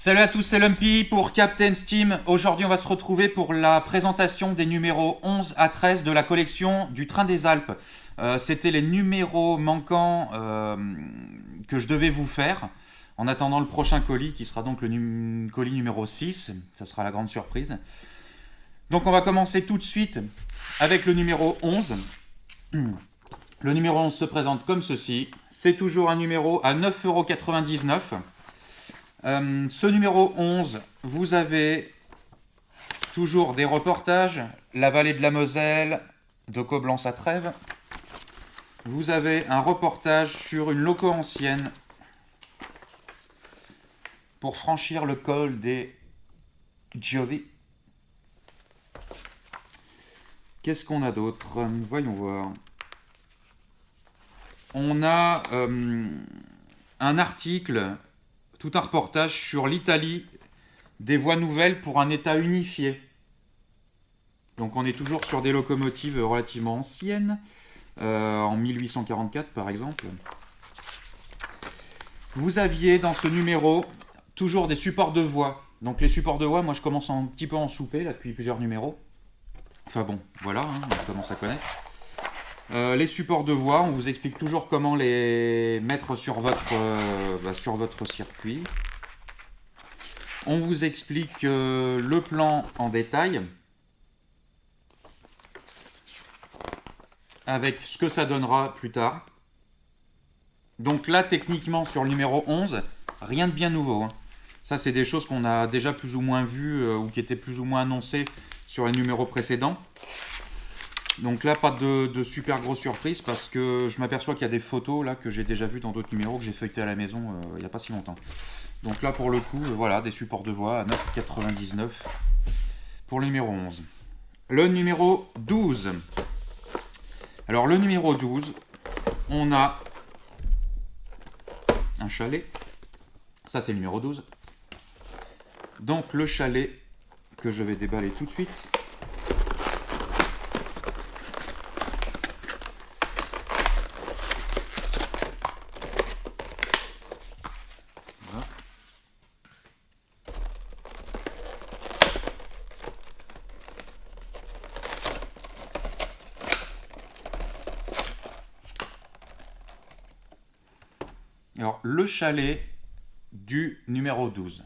Salut à tous, c'est Lumpy pour Captain Steam. Aujourd'hui, on va se retrouver pour la présentation des numéros 11 à 13 de la collection du Train des Alpes. C'était les numéros manquants que je devais vous faire. En attendant le prochain colis, qui sera donc le colis numéro 6. Ça sera la grande surprise. Donc on va commencer tout de suite avec le numéro 11. Le numéro 11 se présente comme ceci. C'est toujours un numéro à 9,99 €. Ce numéro 11, vous avez toujours des reportages, la vallée de la Moselle, de Coblence à Trèves. Vous avez un reportage sur une loco ancienne pour franchir le col des Giovi. Qu'est-ce qu'on a d'autre? Voyons voir. On a un article, tout un reportage sur l'Italie des voies nouvelles pour un État unifié. Donc on est toujours sur des locomotives relativement anciennes, en 1844 par exemple. Vous aviez dans ce numéro toujours des supports de voix. Donc les supports de voix, moi je commence un petit peu à en souper là, depuis plusieurs numéros. Enfin bon, voilà, on commence à connaître. Les supports de voix, on vous explique toujours comment les mettre sur votre circuit. On vous explique le plan en détail, avec ce que ça donnera plus tard. Donc là, techniquement, sur le numéro 11, rien de bien nouveau. Ça, c'est des choses qu'on a déjà plus ou moins vues ou qui étaient plus ou moins annoncées sur les numéros précédents. Donc là, pas de super grosse surprise parce que je m'aperçois qu'il y a des photos là que j'ai déjà vues dans d'autres numéros que j'ai feuilletés à la maison il n'y a pas si longtemps. Donc là, pour le coup, voilà, des supports de voix à 9,99 € pour le numéro 11. Le numéro 12. Alors le numéro 12, on a un chalet. Ça, c'est le numéro 12. Donc le chalet que je vais déballer tout de suite. Alors, le chalet du numéro 12.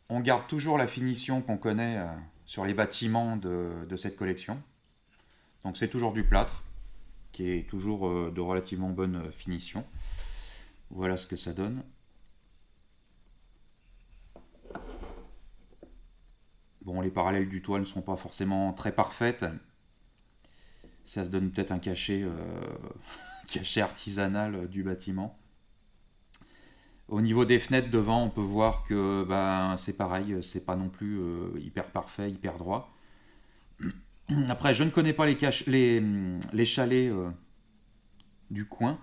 On garde toujours la finition qu'on connaît sur les bâtiments de cette collection. Donc c'est toujours du plâtre, qui est toujours de relativement bonne finition. Voilà ce que ça donne. Bon, les parallèles du toit ne sont pas forcément très parfaites. Ça se donne peut-être un cachet artisanal du bâtiment. Au niveau des fenêtres devant, on peut voir que c'est pareil, c'est pas non plus hyper parfait, hyper droit. Après, je ne connais pas les chalets du coin,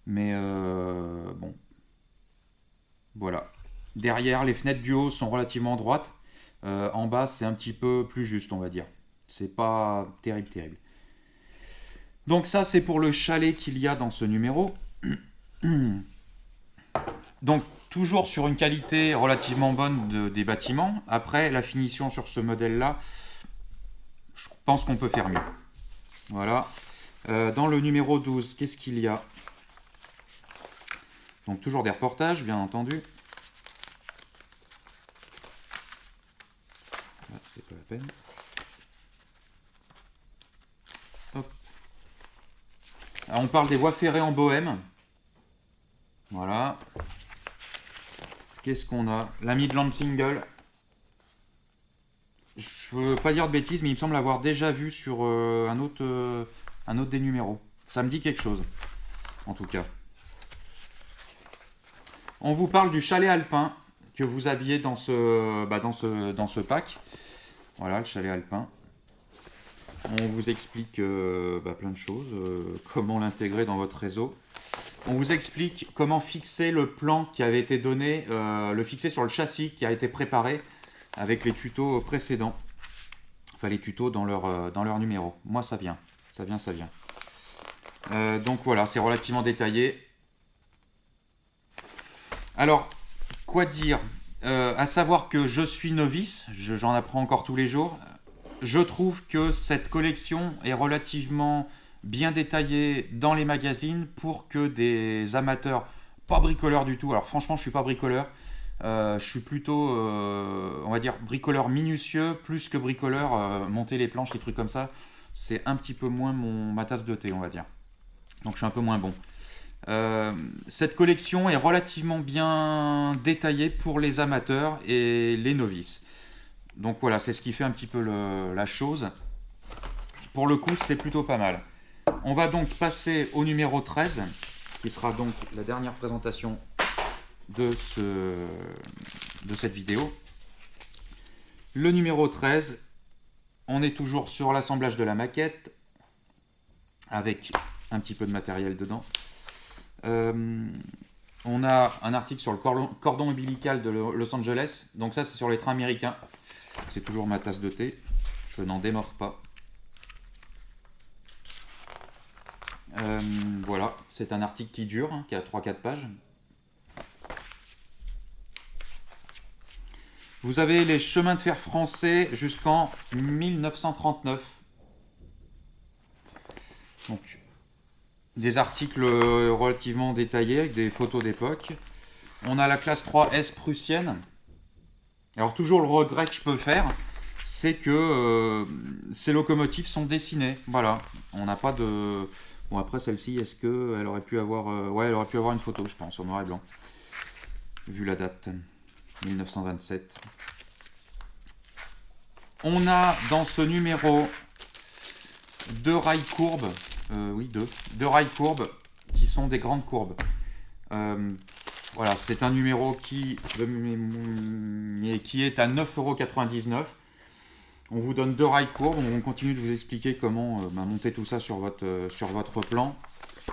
mais bon, voilà. Derrière, les fenêtres du haut sont relativement droites. En bas, c'est un petit peu plus juste, on va dire. C'est pas terrible. Donc ça, c'est pour le chalet qu'il y a dans ce numéro. Donc toujours sur une qualité relativement bonne des bâtiments. Après, la finition sur ce modèle-là, je pense qu'on peut faire mieux. Voilà. Dans le numéro 12, qu'est-ce qu'il y a? Donc toujours des reportages, bien entendu. Là, c'est pas la peine. Hop. Alors, on parle des voies ferrées en Bohème. Voilà. Qu'est-ce qu'on a? La Midland Single. Je veux pas dire de bêtises, mais il me semble l'avoir déjà vu sur un autre des numéros. Ça me dit quelque chose, en tout cas. On vous parle du chalet alpin que vous aviez dans ce pack. Voilà, le chalet alpin. On vous explique plein de choses, comment l'intégrer dans votre réseau. On vous explique comment fixer le plan qui avait été donné, le fixer sur le châssis qui a été préparé avec les tutos précédents. Enfin, les tutos dans leur numéro. Moi, ça vient. Donc voilà, c'est relativement détaillé. Alors, Quoi dire? À savoir que je suis novice, j'en apprends encore tous les jours. Je trouve que cette collection est relativement bien détaillée dans les magazines pour que des amateurs, pas bricoleurs du tout, alors franchement je suis pas bricoleur, je suis plutôt, on va dire, bricoleur minutieux, plus que bricoleur, monter les planches, les trucs comme ça, c'est un petit peu moins ma tasse de thé, on va dire. Donc je suis un peu moins bon. Cette collection est relativement bien détaillée pour les amateurs et les novices. Donc voilà, c'est ce qui fait un petit peu la chose. Pour le coup, c'est plutôt pas mal. On va donc passer au numéro 13, qui sera donc la dernière présentation de cette vidéo. Le numéro 13, on est toujours sur l'assemblage de la maquette, avec un petit peu de matériel dedans. On a un article sur le cordon ombilical de Los Angeles. Donc ça, c'est sur les trains américains. C'est toujours ma tasse de thé. Je n'en démords pas. Voilà, c'est un article qui dure, qui a 3-4 pages. Vous avez les chemins de fer français jusqu'en 1939. Donc, des articles relativement détaillés avec des photos d'époque. On a la classe 3S prussienne. Alors toujours le regret que je peux faire, c'est que ces locomotives sont dessinées. Voilà, on n'a pas de... Bon, après celle-ci, est-ce qu'elle aurait pu avoir... Ouais, elle aurait pu avoir une photo, je pense, en noir et blanc. Vu la date, 1927. On a dans ce numéro deux rails courbes. Oui, deux rails courbes qui sont des grandes courbes. Voilà, c'est un numéro qui est à 9,99 €. On vous donne deux rails courbes. On continue de vous expliquer comment monter tout ça sur votre plan.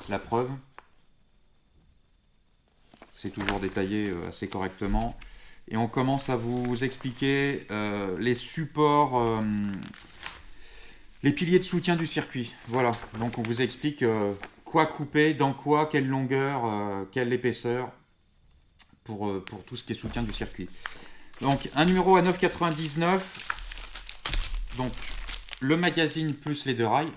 La preuve, c'est toujours détaillé assez correctement. Et on commence à vous expliquer les supports, les piliers de soutien du circuit. Voilà, donc on vous explique quoi couper, dans quoi, quelle longueur, quelle épaisseur, pour tout ce qui est soutien du circuit. Donc un numéro à 9,99 €. Donc le magazine plus les deux rails.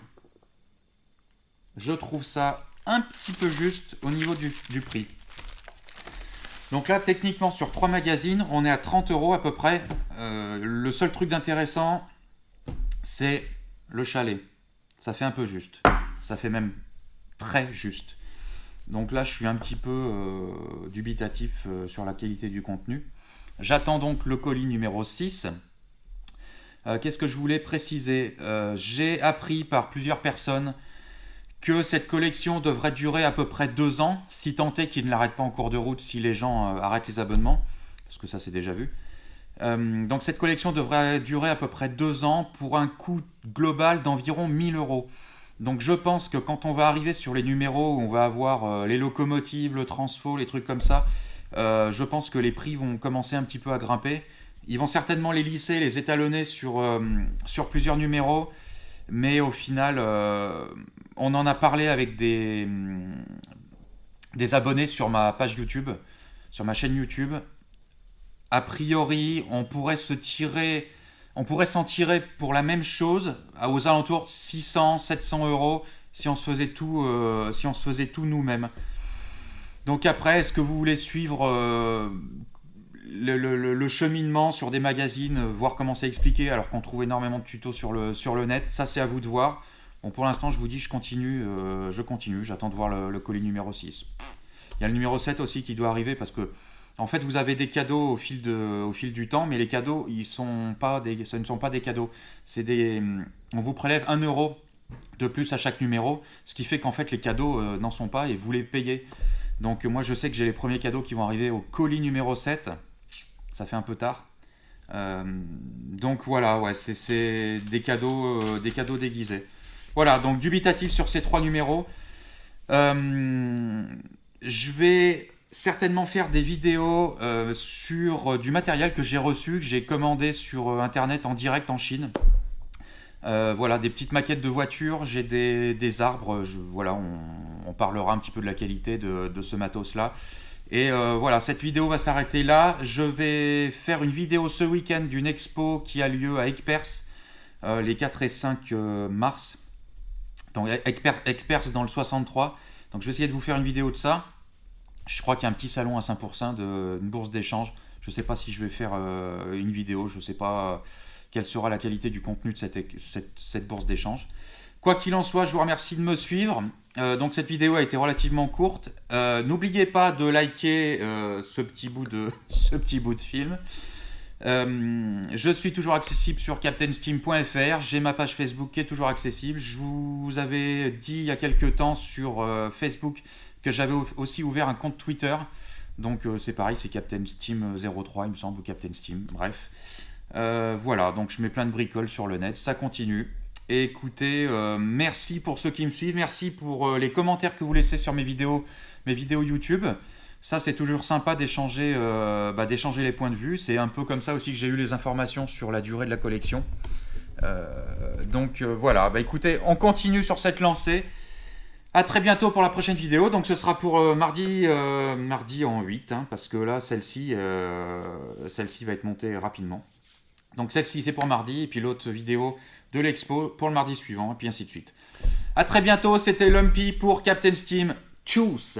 Je trouve ça un petit peu juste au niveau du prix. Donc là, techniquement, sur 3 magazines, on est à 30 € à peu près. Le seul truc d'intéressant, c'est le chalet. Ça fait un peu juste. Ça fait même très juste. Donc là, je suis un petit peu dubitatif sur la qualité du contenu. J'attends donc le colis numéro 6. Qu'est-ce que je voulais préciser? J'ai appris par plusieurs personnes que cette collection devrait durer à peu près 2 ans, si tant est qu'ils ne l'arrêtent pas en cours de route, si les gens arrêtent les abonnements, parce que ça c'est déjà vu. Donc cette collection devrait durer à peu près 2 ans pour un coût global d'environ 1000 €. Donc je pense que quand on va arriver sur les numéros où on va avoir les locomotives, le transfo, les trucs comme ça, je pense que les prix vont commencer un petit peu à grimper. Ils vont certainement les lisser, les étalonner sur plusieurs numéros, mais au final, on en a parlé avec des abonnés sur ma page YouTube, sur ma chaîne YouTube. A priori, on pourrait s'en tirer pour la même chose aux alentours de 600-700 € si on se faisait tout, nous-mêmes. Donc après, est-ce que vous voulez suivre le cheminement sur des magazines, voir comment c'est expliqué, alors qu'on trouve énormément de tutos sur le net? Ça, c'est à vous de voir. Bon, pour l'instant, je vous dis, je continue, j'attends de voir le colis numéro 6. Il y a le numéro 7 aussi qui doit arriver, parce que en fait, vous avez des cadeaux au fil du temps, mais les cadeaux, ce ne sont pas des cadeaux. On vous prélève 1 € de plus à chaque numéro, ce qui fait qu'en fait, les cadeaux n'en sont pas et vous les payez. Donc moi, je sais que j'ai les premiers cadeaux qui vont arriver au colis numéro 7. Ça fait un peu tard. Donc voilà, ouais, c'est des cadeaux déguisés. Voilà, donc dubitatif sur ces 3 numéros. Je vais certainement faire des vidéos sur du matériel que j'ai reçu, que j'ai commandé sur internet en direct en Chine. Voilà, des petites maquettes de voitures, j'ai des arbres, voilà, on parlera un petit peu de la qualité de ce matos là. Et voilà, cette vidéo va s'arrêter là. Je vais faire une vidéo ce week-end d'une expo qui a lieu à Aigueperse les 4 et 5 mars. Donc Aigueperse dans le 63. Donc je vais essayer de vous faire une vidéo de ça. Je crois qu'il y a un petit salon à Saint-Pourçain, une bourse d'échange. Je ne sais pas si je vais faire une vidéo, je ne sais pas quelle sera la qualité du contenu de cette bourse d'échange. Quoi qu'il en soit, je vous remercie de me suivre. Donc cette vidéo a été relativement courte. N'oubliez pas de liker ce petit bout de film. Je suis toujours accessible sur captainsteam.fr. J'ai ma page Facebook qui est toujours accessible. Je vous avais dit il y a quelques temps sur Facebook que j'avais aussi ouvert un compte Twitter. Donc c'est pareil, c'est CaptainSteam03 il me semble, ou CaptainSteam, bref. Voilà, donc je mets plein de bricoles sur le net, ça continue. Et écoutez, merci pour ceux qui me suivent, merci pour les commentaires que vous laissez sur mes vidéos YouTube. Ça, c'est toujours sympa d'échanger les points de vue. C'est un peu comme ça aussi que j'ai eu les informations sur la durée de la collection. Donc voilà, écoutez, on continue sur cette lancée. A très bientôt pour la prochaine vidéo. Donc ce sera pour mardi en 8, hein, parce que là, celle-ci va être montée rapidement. Donc celle-ci, c'est pour mardi, et puis l'autre vidéo de l'expo pour le mardi suivant, et puis ainsi de suite. A très bientôt, c'était Lumpy pour Captain Steam. Tchuss!